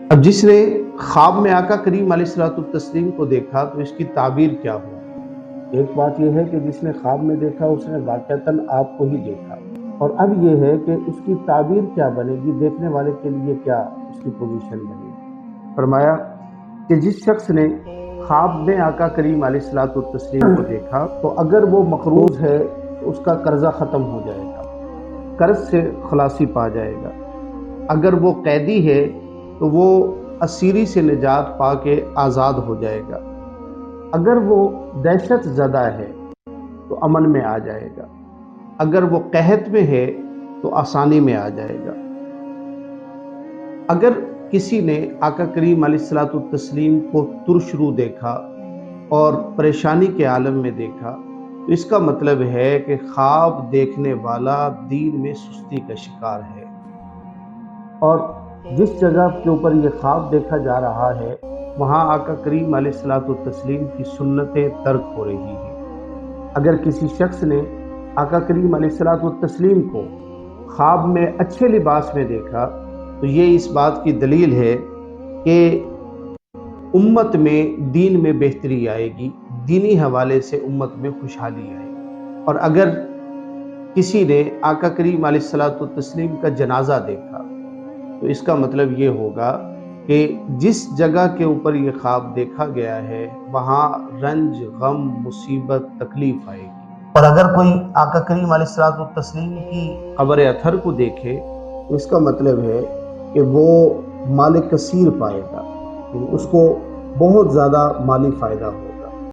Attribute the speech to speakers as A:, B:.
A: اب جس نے خواب میں آقا کریم علیہ الصلوۃ والتسلیم کو دیکھا تو اس کی تعبیر کیا ہو؟ ایک بات یہ ہے کہ جس نے خواب میں دیکھا اس نے واقعتاً آپ کو ہی دیکھا، اور اب یہ ہے کہ اس کی تعبیر کیا بنے گی، دیکھنے والے کے لیے کیا اس کی پوزیشن بنے گی۔ فرمایا کہ جس شخص نے خواب میں آقا کریم علیہ الصلوۃ والتسلیم کو دیکھا تو اگر وہ مقروض ہے تو اس کا قرضہ ختم ہو جائے گا، قرض سے خلاصی پا جائے گا۔ اگر وہ قیدی ہے تو وہ اسیری سے نجات پا کے آزاد ہو جائے گا۔ اگر وہ دہشت زدہ ہے تو امن میں آ جائے گا۔ اگر وہ قحط میں ہے تو آسانی میں آ جائے گا۔ اگر کسی نے آقا کریم علیہ الصلوۃ والتسلیم کو ترش رو دیکھا اور پریشانی کے عالم میں دیکھا تو اس کا مطلب ہے کہ خواب دیکھنے والا دین میں سستی کا شکار ہے، اور جس جگہ کے اوپر یہ خواب دیکھا جا رہا ہے وہاں آقا کریم علیہ الصلوۃ والتسلیم کی سنتیں ترک ہو رہی ہیں۔ اگر کسی شخص نے آقا کریم علیہ الصلوۃ والتسلیم کو خواب میں اچھے لباس میں دیکھا تو یہ اس بات کی دلیل ہے کہ امت میں دین میں بہتری آئے گی، دینی حوالے سے امت میں خوشحالی آئے گی۔ اور اگر کسی نے آقا کریم علیہ الصلوۃ والتسلیم کا جنازہ دیکھا تو اس کا مطلب یہ ہوگا کہ جس جگہ کے اوپر یہ خواب دیکھا گیا ہے وہاں رنج، غم، مصیبت، تکلیف آئے گی۔ اور اگر کوئی آقا کریم علیہ الصلوۃ والتسلیم کی قبر اطہر کو دیکھے تو اس کا مطلب ہے کہ وہ مال کثیر پائے گا، یعنی اس کو بہت زیادہ مالی فائدہ ہو۔